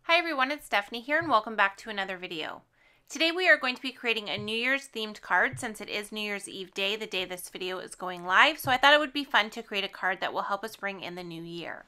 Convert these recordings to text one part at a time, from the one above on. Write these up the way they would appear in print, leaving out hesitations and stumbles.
Hi everyone, it's Stephanie here and welcome back to another video. Today we are going to be creating a New Year's themed card since it is New Year's Eve day, the day this video is going live, so I thought it would be fun to create a card that will help us bring in the new year.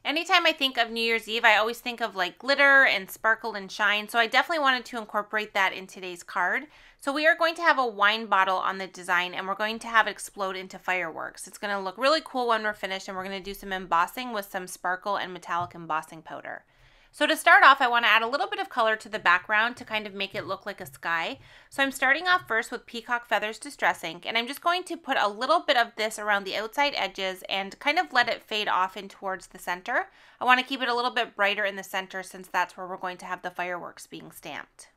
Anytime I think of New Year's Eve, I always think of like glitter and sparkle and shine, so I definitely wanted to incorporate that in today's card. So we are going to have a wine bottle on the design and we're going to have it explode into fireworks. It's going to look really cool when we're finished, and we're going to do some embossing with some sparkle and metallic embossing powder. So to start off, I want to add a little bit of color to the background to kind of make it look like a sky. So I'm starting off first with Peacock Feathers Distress Ink, and I'm just going to put a little bit of this around the outside edges and kind of let it fade off in towards the center. I want to keep it a little bit brighter in the center since that's where we're going to have the fireworks being stamped.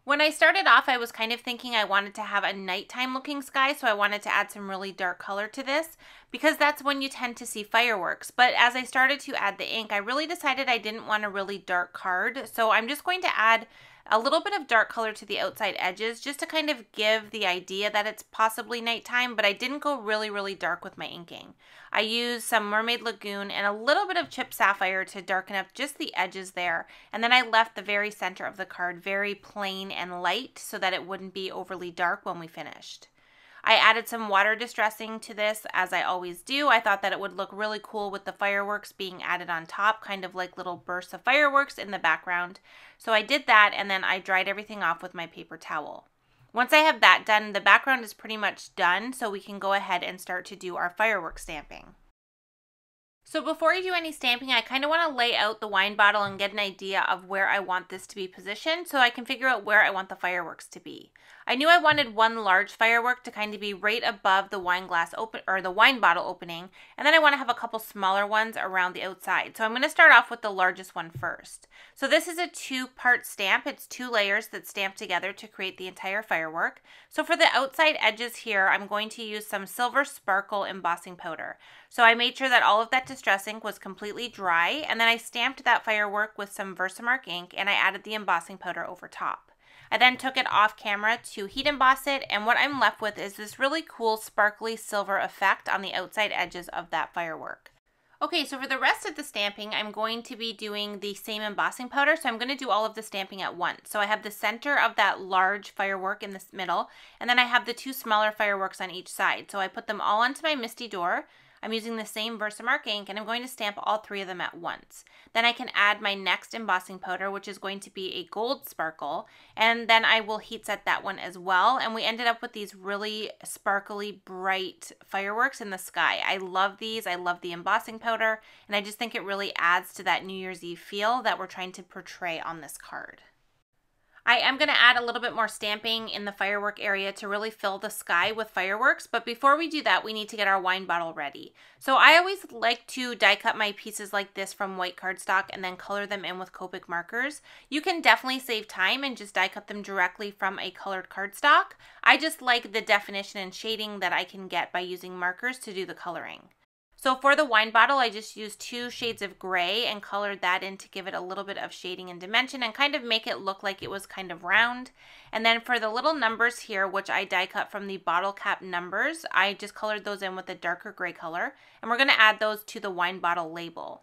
When I started off, I was kind of thinking I wanted to have a nighttime looking sky, so I wanted to add some really dark color to this because that's when you tend to see fireworks. But as I started to add the ink, I really decided I didn't want a really dark card, so I'm just going to add a little bit of dark color to the outside edges just to kind of give the idea that it's possibly nighttime, but I didn't go really dark with my inking. I used some Mermaid Lagoon and a little bit of Chipped Sapphire to darken up just the edges there, and then I left the very center of the card very plain and light so that it wouldn't be overly dark when we finished. I added some water distressing to this, as I always do. I thought that it would look really cool with the fireworks being added on top, kind of like little bursts of fireworks in the background. So I did that, and then I dried everything off with my paper towel. Once I have that done, the background is pretty much done, so we can go ahead and start to do our fireworks stamping. So before I do any stamping, I kind of want to lay out the wine bottle and get an idea of where I want this to be positioned so I can figure out where I want the fireworks to be. I knew I wanted one large firework to kind of be right above the wine glass open or the wine bottle opening, and then I want to have a couple smaller ones around the outside. So I'm going to start off with the largest one first. So this is a two-part stamp. It's two layers that stamp together to create the entire firework. So for the outside edges here, I'm going to use some silver sparkle embossing powder. So I made sure that all of that distress ink was completely dry, and then I stamped that firework with some Versamark ink and I added the embossing powder over top. I then took it off camera to heat emboss it, and what I'm left with is this really cool sparkly silver effect on the outside edges of that firework. Okay, so for the rest of the stamping, I'm going to be doing the same embossing powder, so I'm going to do all of the stamping at once. So I have the center of that large firework in the middle, and then I have the two smaller fireworks on each side. So I put them all onto my Misty Door. I'm using the same Versamark ink, and I'm going to stamp all three of them at once. Then I can add my next embossing powder, which is going to be a gold sparkle, and then I will heat set that one as well. And we ended up with these really sparkly, bright fireworks in the sky. I love these. I love the embossing powder, and I just think it really adds to that New Year's Eve feel that we're trying to portray on this card. I am going to add a little bit more stamping in the firework area to really fill the sky with fireworks, but before we do that, we need to get our wine bottle ready. So I always like to die cut my pieces like this from white cardstock and then color them in with Copic markers. You can definitely save time and just die cut them directly from a colored cardstock. I just like the definition and shading that I can get by using markers to do the coloring. So for the wine bottle, I just used 2 shades of gray and colored that in to give it a little bit of shading and dimension and kind of make it look like it was kind of round. And then for the little numbers here, which I die cut from the Bottlecap numbers, I just colored those in with a darker gray color, and we're going to add those to the wine bottle label.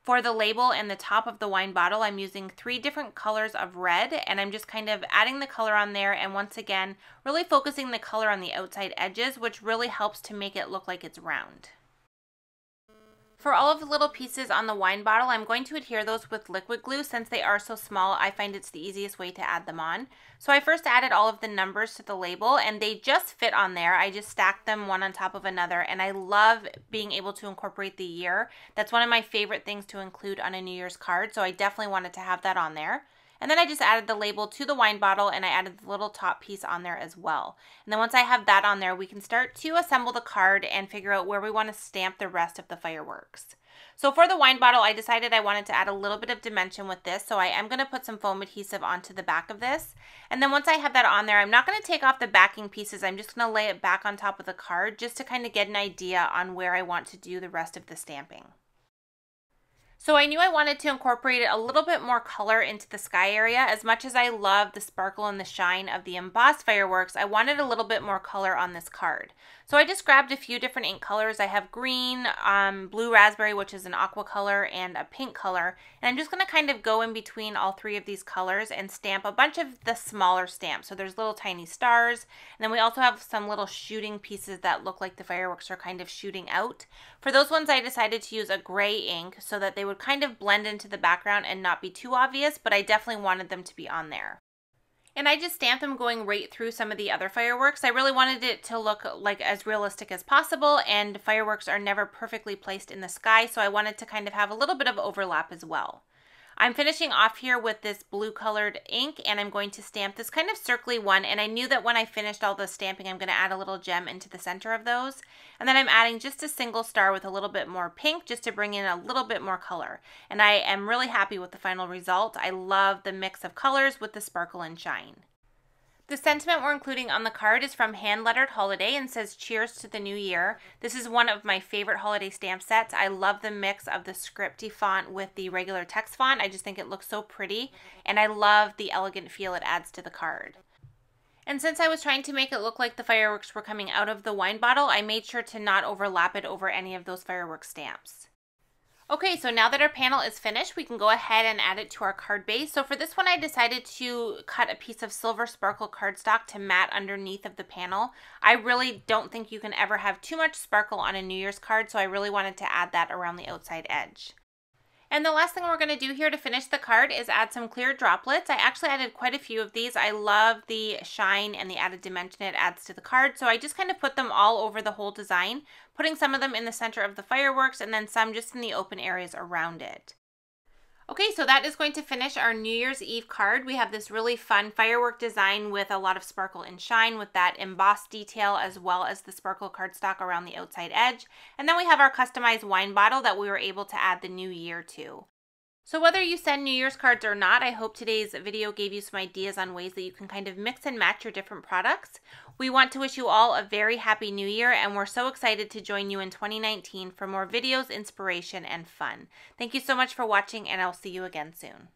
For the label and the top of the wine bottle, I'm using 3 different colors of red, and I'm just kind of adding the color on there, and once again, really focusing the color on the outside edges, which really helps to make it look like it's round. For all of the little pieces on the wine bottle, I'm going to adhere those with liquid glue. Since they are so small, I find it's the easiest way to add them on. So I first added all of the numbers to the label, and they just fit on there. I just stacked them one on top of another, and I love being able to incorporate the year. That's one of my favorite things to include on a New Year's card, so I definitely wanted to have that on there. And then I just added the label to the wine bottle, and I added the little top piece on there as well. And then once I have that on there, we can start to assemble the card and figure out where we want to stamp the rest of the fireworks. So for the wine bottle, I decided I wanted to add a little bit of dimension with this, so I am going to put some foam adhesive onto the back of this. And then once I have that on there, I'm not going to take off the backing pieces. I'm just going to lay it back on top of the card just to kind of get an idea on where I want to do the rest of the stamping. So I knew I wanted to incorporate a little bit more color into the sky area. As much as I love the sparkle and the shine of the embossed fireworks, I wanted a little bit more color on this card. So I just grabbed a few different ink colors. I have green, blue raspberry, which is an aqua color, and a pink color. And I'm just going to kind of go in between all three of these colors and stamp a bunch of the smaller stamps. So there's little tiny stars. And then we also have some little shooting pieces that look like the fireworks are kind of shooting out. For those ones, I decided to use a gray ink so that they would kind of blend into the background and not be too obvious, but I definitely wanted them to be on there. And I just stamped them going right through some of the other fireworks. I really wanted it to look like as realistic as possible, and fireworks are never perfectly placed in the sky, so I wanted to kind of have a little bit of overlap as well. I'm finishing off here with this blue colored ink, and I'm going to stamp this kind of circly one, and I knew that when I finished all the stamping, I'm going to add a little gem into the center of those. And then I'm adding just a single star with a little bit more pink just to bring in a little bit more color. And I am really happy with the final result. I love the mix of colors with the sparkle and shine. The sentiment we're including on the card is from Hand Lettered Holiday and says, "Cheers to the new year." This is one of my favorite holiday stamp sets. I love the mix of the scripty font with the regular text font. I just think it looks so pretty, and I love the elegant feel it adds to the card. And since I was trying to make it look like the fireworks were coming out of the wine bottle, I made sure to not overlap it over any of those fireworks stamps. Okay, so now that our panel is finished, we can go ahead and add it to our card base. So for this one, I decided to cut a piece of silver sparkle cardstock to mat underneath of the panel. I really don't think you can ever have too much sparkle on a New Year's card, so I really wanted to add that around the outside edge. And the last thing we're going to do here to finish the card is add some clear droplets. I actually added quite a few of these. I love the shine and the added dimension it adds to the card. So I just kind of put them all over the whole design, putting some of them in the center of the fireworks and then some just in the open areas around it. Okay, so that is going to finish our New Year's Eve card. We have this really fun firework design with a lot of sparkle and shine with that embossed detail as well as the sparkle cardstock around the outside edge. And then we have our customized wine bottle that we were able to add the new year to. So whether you send New Year's cards or not, I hope today's video gave you some ideas on ways that you can kind of mix and match your different products. We want to wish you all a very happy new year, and we're so excited to join you in 2019 for more videos, inspiration, and fun. Thank you so much for watching, and I'll see you again soon.